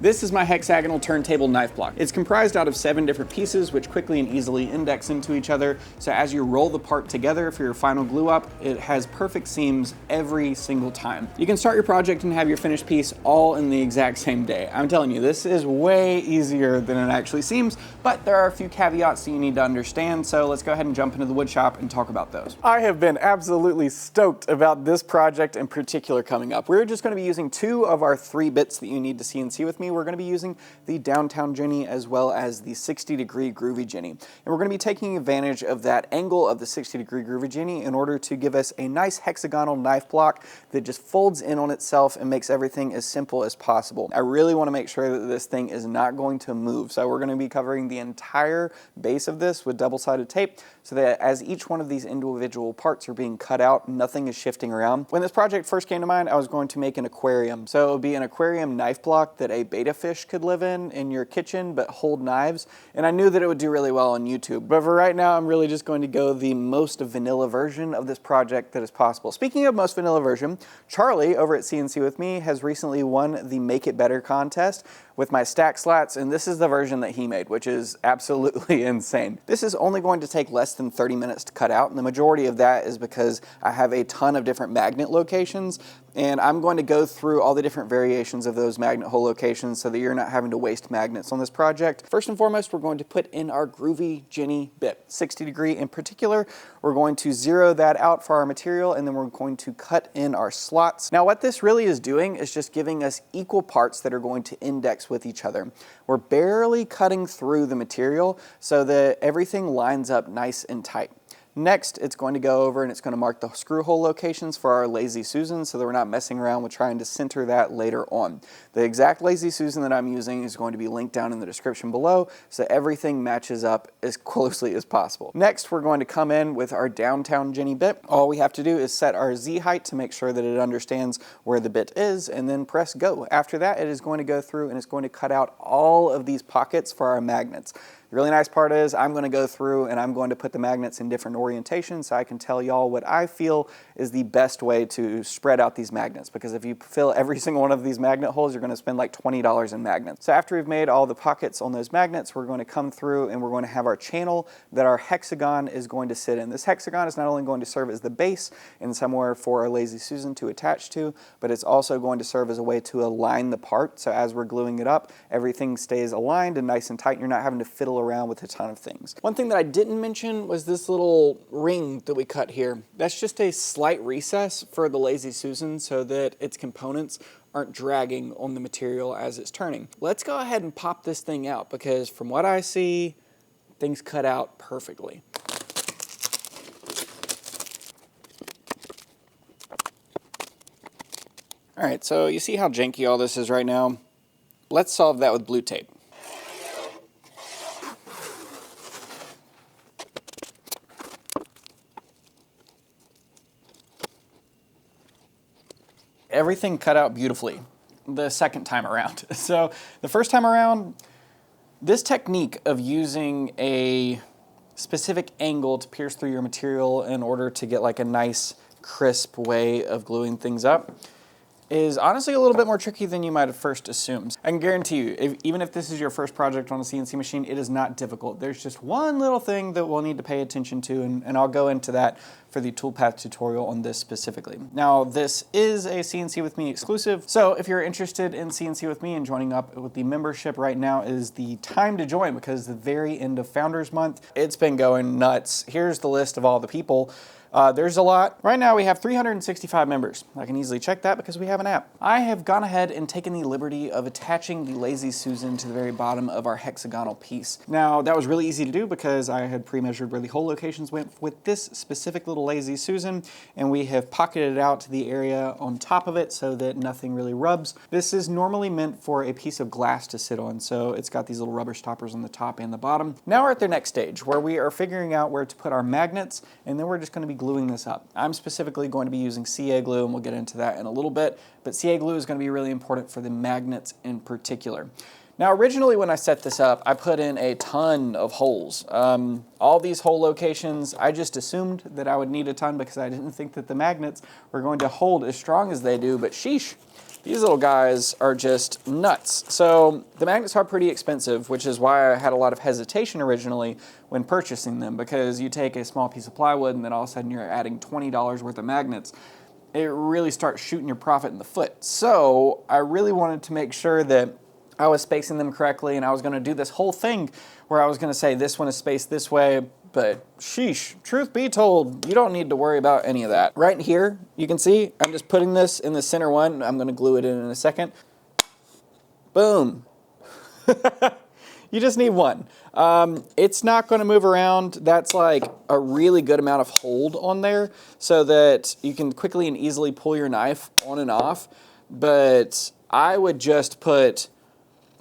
This is my hexagonal turntable knife block. It's comprised out of 7 different pieces which quickly and easily index into each other. So as you roll the part together for your final glue up, it has perfect seams every single time. You can start your project and have your finished piece all in the exact same day. I'm telling you, this is way easier than it actually seems, but there are a few caveats that you need to understand. So let's go ahead and jump into the wood shop and talk about those. I have been absolutely stoked about this project in particular coming up. We're just going to be using 2 of our 3 bits that you need to CNC with me. We're going to be using the downtown Jenny as well as the 60-degree groovy Jenny. And we're going to be taking advantage of that angle of the 60-degree groovy Jenny in order to give us a nice hexagonal knife block that just folds in on itself and makes everything as simple as possible. I really want to make sure that this thing is not going to move. So we're going to be covering the entire base of this with double-sided tape so that as each one of these individual parts are being cut out, nothing is shifting around. When this project first came to mind, I was going to make an aquarium. So it would be an aquarium knife block that a betta fish could live in your kitchen but hold knives, and I knew that it would do really well on YouTube. But for right now, I'm really just going to go the most vanilla version of this project that is possible. Speaking of most vanilla version, Charlie over at CNC with me has recently won the Make It Better contest with my stack slats, and this is the version that he made, which is absolutely insane. This is only going to take less than 30 minutes to cut out, and the majority of that is because I have a ton of different magnet locations, and I'm going to go through all the different variations of those magnet hole locations so that you're not having to waste magnets on this project. First and foremost, we're going to put in our groovy Jenny bit, 60 degree in particular. We're going to zero that out for our material, and then we're going to cut in our slots. Now what this really is doing is just giving us equal parts that are going to index with each other. We're barely cutting through the material so that everything lines up nice and tight. Next, it's going to go over and it's going to mark the screw hole locations for our Lazy Susan so that we're not messing around with trying to center that later on. The exact Lazy Susan that I'm using is going to be linked down in the description below so everything matches up as closely as possible. Next, we're going to come in with our downtown Jenny bit. All we have to do is set our Z height to make sure that it understands where the bit is and then press go. After that, it is going to go through and it's going to cut out all of these pockets for our magnets. The really nice part is I'm going to go through and I'm going to put the magnets in different orientations so I can tell y'all what I feel is the best way to spread out these magnets, because if you fill every single one of these magnet holes, you're going to spend like $20 in magnets. So after we've made all the pockets on those magnets, we're going to come through and we're going to have our channel that our hexagon is going to sit in. This hexagon is not only going to serve as the base and somewhere for our Lazy Susan to attach to, but it's also going to serve as a way to align the part. So as we're gluing it up, everything stays aligned and nice and tight. You're not having to fiddle around with a ton of things. One thing that I didn't mention was this little ring that we cut here. That's just a slight recess for the Lazy Susan so that its components aren't dragging on the material as it's turning. Let's go ahead and pop this thing out because from what I see, things cut out perfectly. All right, so you see how janky all this is right now? Let's solve that with blue tape. Everything cut out beautifully the second time around. So the first time around, this technique of using a specific angle to pierce through your material in order to get like a nice crisp way of gluing things up is honestly a little bit more tricky than you might have first assumed. I can guarantee you, even if this is your first project on a CNC machine, it is not difficult. There's just one little thing that we'll need to pay attention to, and I'll go into that for the toolpath tutorial on this specifically. Now, this is a CNC with me exclusive, so if you're interested in CNC with me and joining up with the membership, right now is the time to join because the very end of Founders Month, it's been going nuts. Here's the list of all the people. There's a lot. Right now we have 365 members. I can easily check that because we have an app. I have gone ahead and taken the liberty of attaching the Lazy Susan to the very bottom of our hexagonal piece. Now that was really easy to do because I had pre-measured where the hole locations went with this specific little Lazy Susan, and we have pocketed out to the area on top of it so that nothing really rubs. This is normally meant for a piece of glass to sit on, so it's got these little rubber stoppers on the top and the bottom. Now we're at the next stage where we are figuring out where to put our magnets, and then we're just going to be gluing this up. I'm specifically going to be using CA glue, and we'll get into that in a little bit, but CA glue is going to be really important for the magnets in particular. Now originally when I set this up, I put in a ton of holes. All these hole locations, I just assumed that I would need a ton because I didn't think that the magnets were going to hold as strong as they do, but sheesh, These little guys are just nuts. So the magnets are pretty expensive, which is why I had a lot of hesitation originally when purchasing them, because you take a small piece of plywood and then all of a sudden you're adding $20 worth of magnets. It really starts shooting your profit in the foot. So I really wanted to make sure that I was spacing them correctly, and I was going to do this whole thing where I was going to say this one is spaced this way, but sheesh, truth be told, you don't need to worry about any of that. Right here, you can see I'm just putting this in the center one. I'm going to glue it in a second. Boom. You just need one. It's not going to move around. That's like a really good amount of hold on there so that you can quickly and easily pull your knife on and off. But I would just put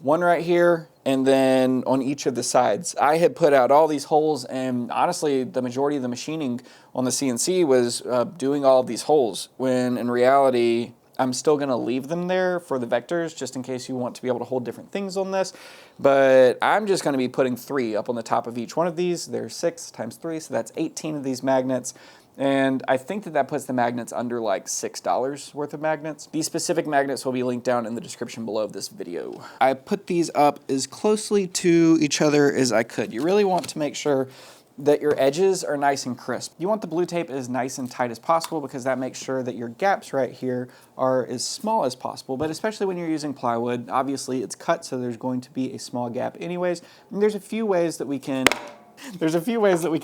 one right here and then on each of the sides. I had put out all these holes, and honestly, the majority of the machining on the CNC was doing all of these holes, when in reality, I'm still going to leave them there for the vectors, just in case you want to be able to hold different things on this. But I'm just going to be putting 3 up on the top of each one of these. There's 6 times 3, so that's 18 of these magnets. And I think that that puts the magnets under like $6 worth of magnets. These specific magnets will be linked down in the description below this video. I put these up as closely to each other as I could. You really want to make sure that your edges are nice and crisp. You want the blue tape as nice and tight as possible, because that makes sure that your gaps right here are as small as possible. But especially when you're using plywood, obviously it's cut, so there's going to be a small gap anyways. And there's a few ways that we can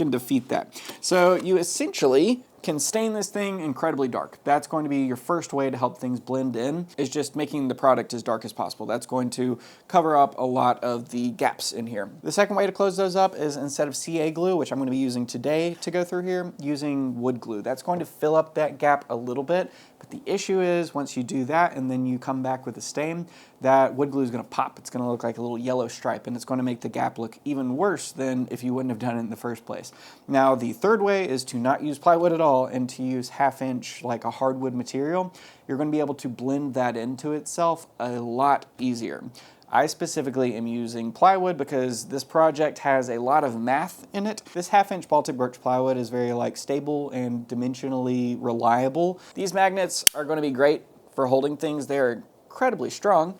defeat that. So you essentially can stain this thing incredibly dark. That's going to be your first way to help things blend in, is just making the product as dark as possible. That's going to cover up a lot of the gaps in here. The second way to close those up is, instead of CA glue, which I'm going to be using today to go through here, using wood glue. That's going to fill up that gap a little bit, but the issue is once you do that and then you come back with a stain, that wood glue is going to pop. It's going to look like a little yellow stripe, and it's going to make the gap look even worse than if you wouldn't have done it in the first place. Now, the third way is to not use plywood at all and to use 1/2 inch, like a hardwood material. You're going to be able to blend that into itself a lot easier. I specifically am using plywood because this project has a lot of math in it. This 1/2 inch Baltic birch plywood is very stable and dimensionally reliable. These magnets are going to be great for holding things. They're incredibly strong.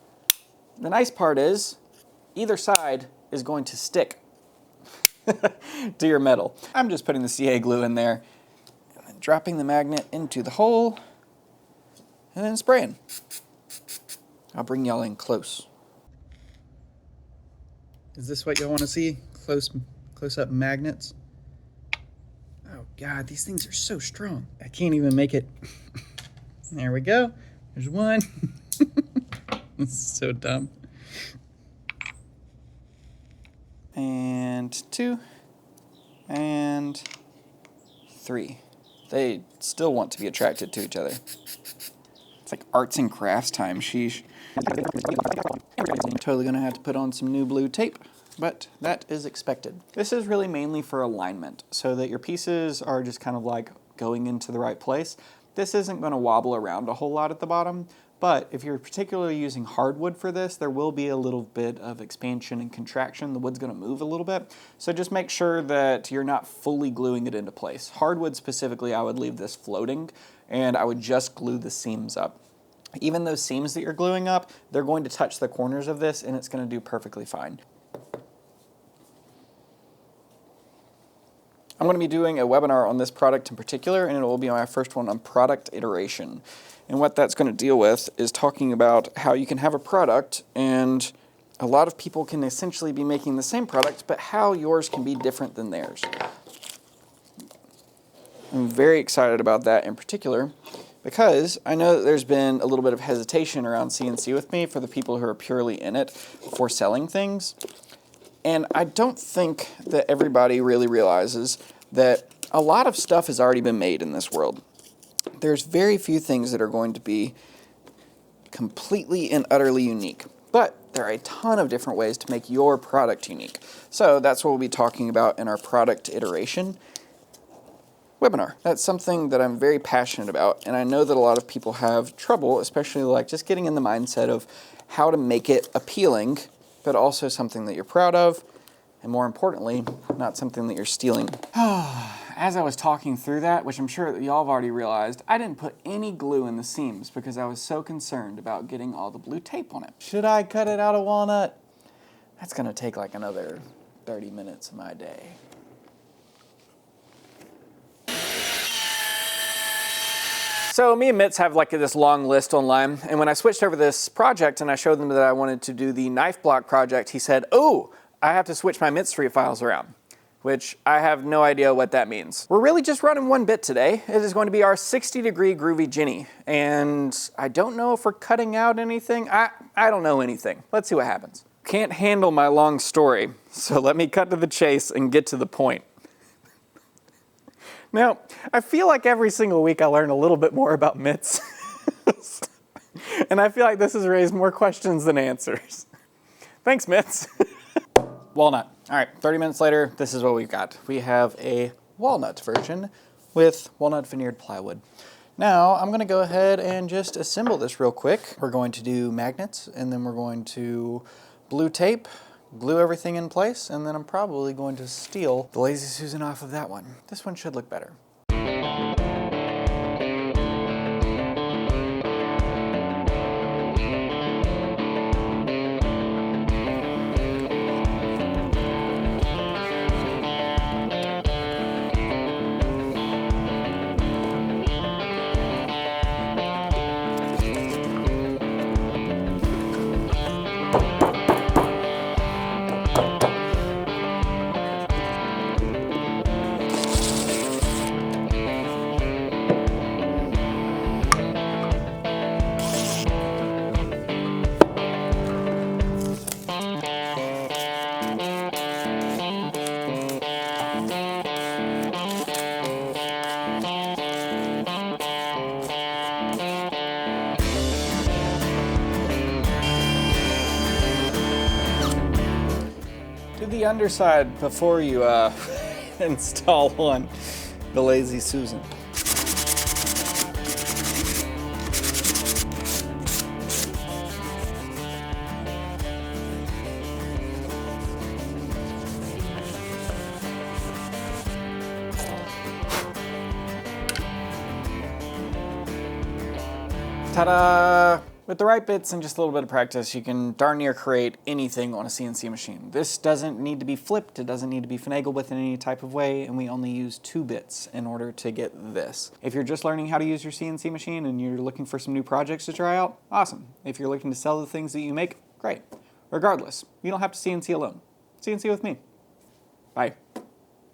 The nice part is either side is going to stick to your metal. I'm just putting the CA glue in there and then dropping the magnet into the hole and then spraying. I'll bring y'all in close. Is this what y'all want to see? Close up magnets? Oh God, these things are so strong. I can't even make it. There we go. There's one. This is so dumb. And 2. And 3. They still want to be attracted to each other. It's like arts and crafts time, sheesh. I'm totally gonna have to put on some new blue tape, but that is expected. This is really mainly for alignment, so that your pieces are just kind of like going into the right place. This isn't gonna wobble around a whole lot at the bottom, but if you're particularly using hardwood for this, there will be a little bit of expansion and contraction. The wood's gonna move a little bit, so just make sure that you're not fully gluing it into place. Hardwood specifically, I would leave this floating, and I would just glue the seams up. Even those seams that you're gluing up, they're going to touch the corners of this, and it's going to do perfectly fine. I'm going to be doing a webinar on this product in particular, and it will be my first one on product iteration. And what that's going to deal with is talking about how you can have a product, and a lot of people can essentially be making the same product, but how yours can be different than theirs. I'm very excited about that in particular, because I know that there's been a little bit of hesitation around CNC with me for the people who are purely in it for selling things. And I don't think that everybody really realizes that a lot of stuff has already been made in this world. There's very few things that are going to be completely and utterly unique. But there are a ton of different ways to make your product unique. So that's what we'll be talking about in our product iteration webinar. That's something that I'm very passionate about, and I know that a lot of people have trouble, especially just getting in the mindset of how to make it appealing, but also something that you're proud of, and more importantly, not something that you're stealing. as I was talking through that, which I'm sure that y'all have already realized, I didn't put any glue in the seams because I was so concerned about getting all the blue tape on it. Should I cut it out of walnut? That's gonna take like another 30 minutes of my day. So me and Mitz have like this long list online, and when I switched over this project and I showed them that I wanted to do the knife block project, he said, oh, I have to switch my Mitz Street files around, which I have no idea what that means. We're really just running one bit today. It is going to be our 60-degree groovy Ginny, and I don't know if we're cutting out anything. I don't know anything. Let's see what happens. Can't handle my long story, so let me cut to the chase and get to the point. Now, I feel like every single week I learn a little bit more about Mitz. And I feel like this has raised more questions than answers. Thanks, Mitz. Walnut. All right, 30 minutes later, this is what we've got. We have a walnut version with walnut veneered plywood. Now, I'm gonna go ahead and just assemble this real quick. We're going to do magnets, and then we're going to blue tape, glue everything in place, and then I'm probably going to steal the Lazy Susan off of that one. This one should look better. Do the underside before you install one, the Lazy Susan. Ta-da! With the right bits and just a little bit of practice, you can darn near create anything on a CNC machine. This doesn't need to be flipped, it doesn't need to be finagled with in any type of way, and we only use 2 bits in order to get this. If you're just learning how to use your CNC machine and you're looking for some new projects to try out, awesome. If you're looking to sell the things that you make, great. Regardless, you don't have to CNC alone. CNC with me. Bye.